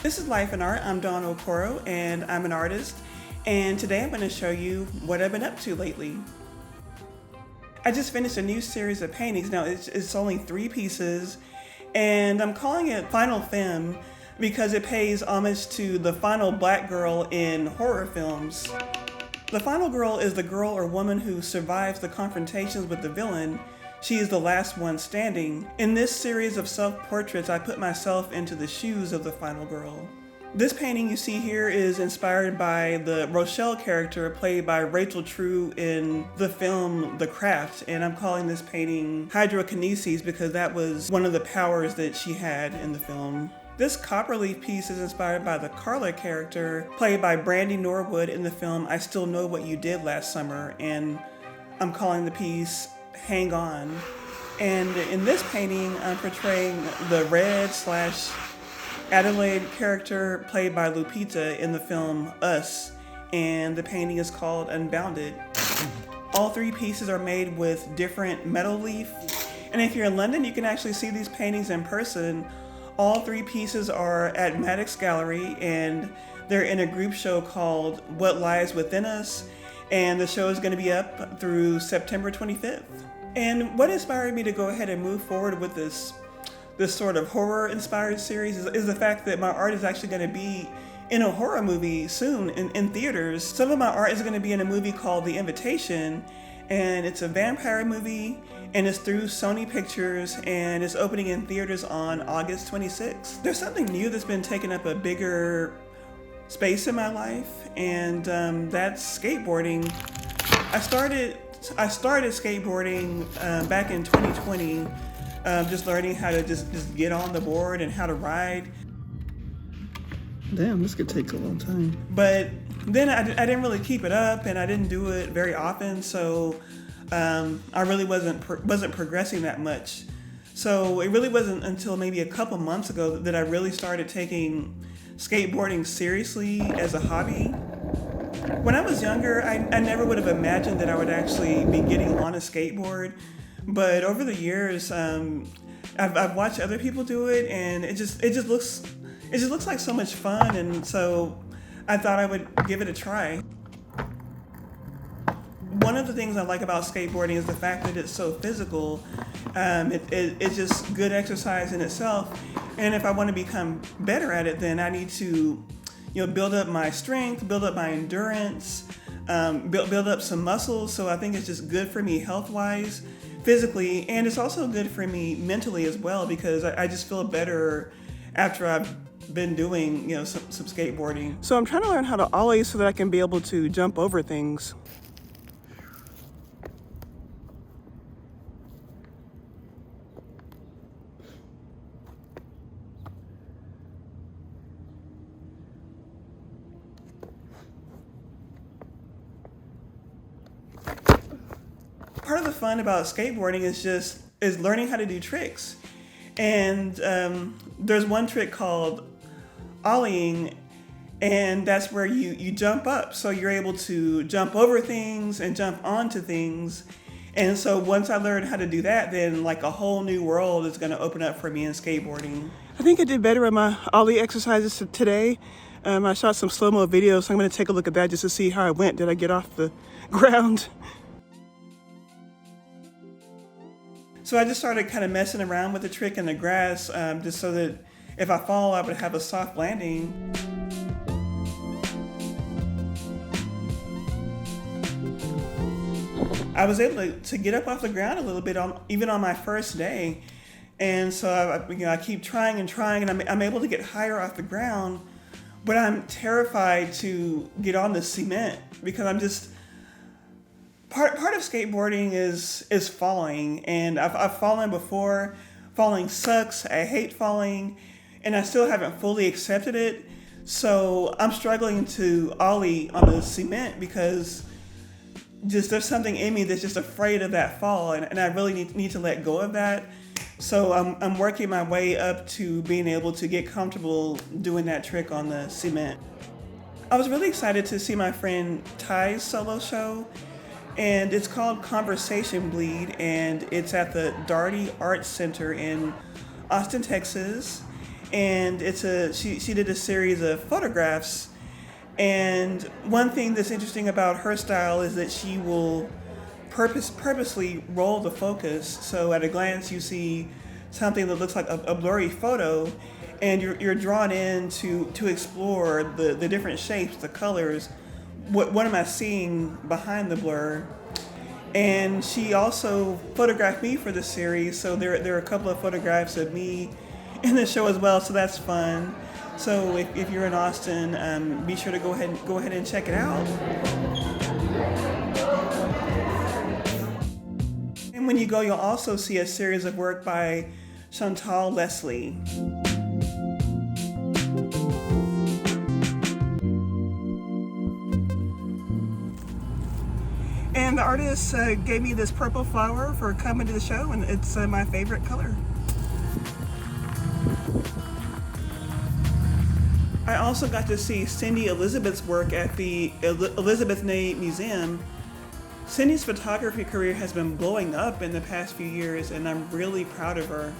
This is Life in Art. I'm Dawn Okoro and I'm an artist, and today I'm going to show you what I've been up to lately. I just finished a new series of paintings. Now it's only 3 pieces and I'm calling it Final Femme because it pays homage to the final black girl in horror films. The final girl is the girl or woman who survives the confrontations with the villain. She is the last one standing. In this series of self-portraits, I put myself into the shoes of the final girl. This painting you see here is inspired by the Rochelle character played by Rachel True in the film The Craft, and I'm calling this painting Hydrokinesis because that was one of the powers that she had in the film. This copperleaf piece is inspired by the Carla character played by Brandy Norwood in the film I Still Know What You Did Last Summer, and I'm calling the piece Hang On. And in this painting, I'm portraying the Red / Adelaide character played by Lupita in the film Us, and the painting is called Unbounded. All 3 pieces are made with different metal leaf, and if you're in London, you can actually see these paintings in person. All 3 pieces are at Maddox Gallery, and they're in a group show called What Lies Within Us, and the show is going to be up through September 25th. And what inspired me to go ahead and move forward with this sort of horror-inspired series is the fact that my art is actually going to be in a horror movie soon in theaters. Some of my art is going to be in a movie called The Invitation, and it's a vampire movie, and it's through Sony Pictures, and it's opening in theaters on August 26th. There's something new that's been taking up a bigger space in my life, and that's skateboarding. I started skateboarding back in 2020, just learning how to just get on the board and how to ride. Damn, this could take a long time. But then I didn't really keep it up, and I didn't do it very often, so I really wasn't progressing that much. So it really wasn't until maybe a couple months ago that I really started taking skateboarding seriously as a hobby. When I was younger, I never would have imagined that I would actually be getting on a skateboard, but over the years, I've watched other people do it, and it just looks like so much fun, and so I thought I would give it a try. One of the things I like about skateboarding is the fact that it's so physical. It's just good exercise in itself, and if I want to become better at it, then I need to build up my strength, build up my endurance, build up some muscles. So I think it's just good for me health-wise, physically, and it's also good for me mentally as well because I just feel better after I've been doing some skateboarding. So I'm trying to learn how to ollie so that I can be able to jump over things. Part of the fun about skateboarding is learning how to do tricks. And there's one trick called ollieing, and that's where you jump up. So you're able to jump over things and jump onto things. And so once I learned how to do that, then like a whole new world is going to open up for me in skateboarding. I think I did better at my ollie exercises today. I shot some slow-mo videos, so I'm going to take a look at that just to see how I went. Did I get off the ground? So I just started kind of messing around with the trick in the grass, just so that if I fall, I would have a soft landing. I was able to get up off the ground a little bit even on my first day. And so I keep trying and trying, and I'm able to get higher off the ground, but I'm terrified to get on the cement because I'm just, Part of skateboarding is falling, and I've fallen before. Falling sucks. I hate falling, and I still haven't fully accepted it. So I'm struggling to ollie on the cement because there's something in me that's just afraid of that fall, and I really need to let go of that. So I'm working my way up to being able to get comfortable doing that trick on the cement. I was really excited to see my friend Ty's solo show. And it's called Conversation Bleed, and it's at the Daugherty Arts Center in Austin, Texas. and she did a series of photographs. And one thing that's interesting about her style is that she will purposely roll the focus. So at a glance, you see something that looks like a blurry photo, and you're drawn in to explore the different shapes, the colors. What am I seeing behind the blur? And she also photographed me for the series, so there are a couple of photographs of me in the show as well, so that's fun. So if you're in Austin, be sure to go ahead and check it out. And when you go, you'll also see a series of work by Chantal Leslie. And the artist gave me this purple flower for coming to the show, and it's my favorite color. I also got to see Cindy Elizabeth's work at the Elizabeth Ney Museum. Cindy's photography career has been blowing up in the past few years, and I'm really proud of her.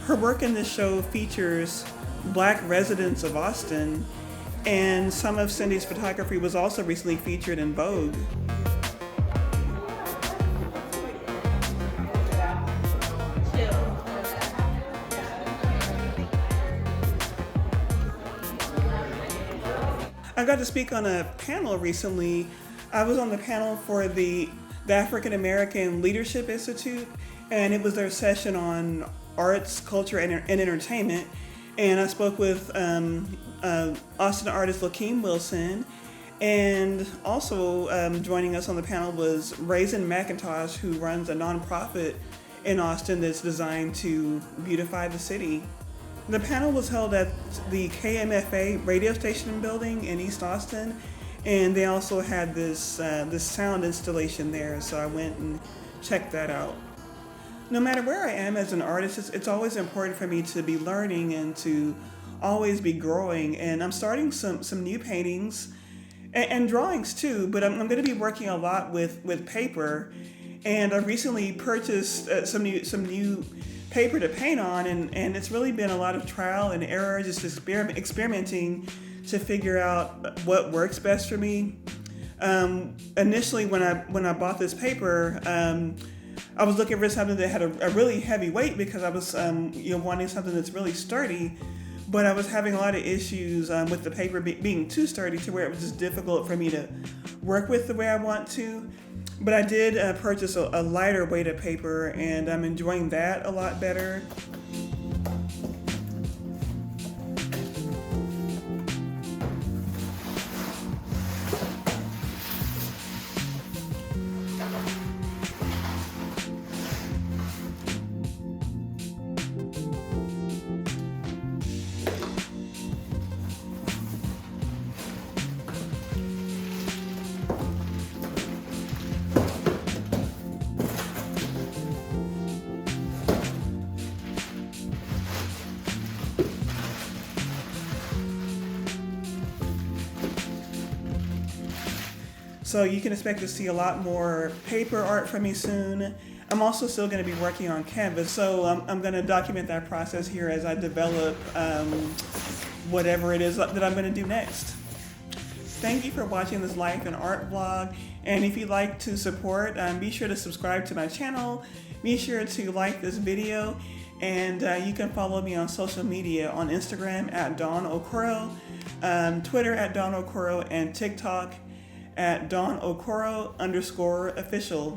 Her work in this show features Black residents of Austin, and some of Cindy's photography was also recently featured in Vogue. I got to speak on a panel recently. I was on the panel for the African American Leadership Institute, and it was their session on arts, culture, and entertainment. And I spoke with Austin artist Lakeem Wilson, and also joining us on the panel was Raisin McIntosh, who runs a nonprofit in Austin that's designed to beautify the city. The panel was held at the KMFA radio station building in East Austin, and they also had this sound installation there, so I went and checked that out. No matter where I am as an artist, it's always important for me to be learning and to always be growing, and I'm starting some new paintings and drawings too, but I'm going to be working a lot with paper, and I recently purchased some new paper to paint on, and it's really been a lot of trial and error, just experimenting to figure out what works best for me. Initially, when I bought this paper, I was looking for something that had a really heavy weight because I was wanting something that's really sturdy, but I was having a lot of issues with the paper being too sturdy to where it was just difficult for me to work with the way I want to. But I did purchase a lighter weight of paper, and I'm enjoying that a lot better. So you can expect to see a lot more paper art from me soon. I'm also still going to be working on canvas, so I'm going to document that process here as I develop whatever it is that I'm going to do next. Thank you for watching this life and art vlog, and if you'd like to support, be sure to subscribe to my channel. Be sure to like this video, and you can follow me on social media on Instagram at Dawn Okoro, Twitter at Dawn Okoro, and TikTok at Dawn Okoro _official.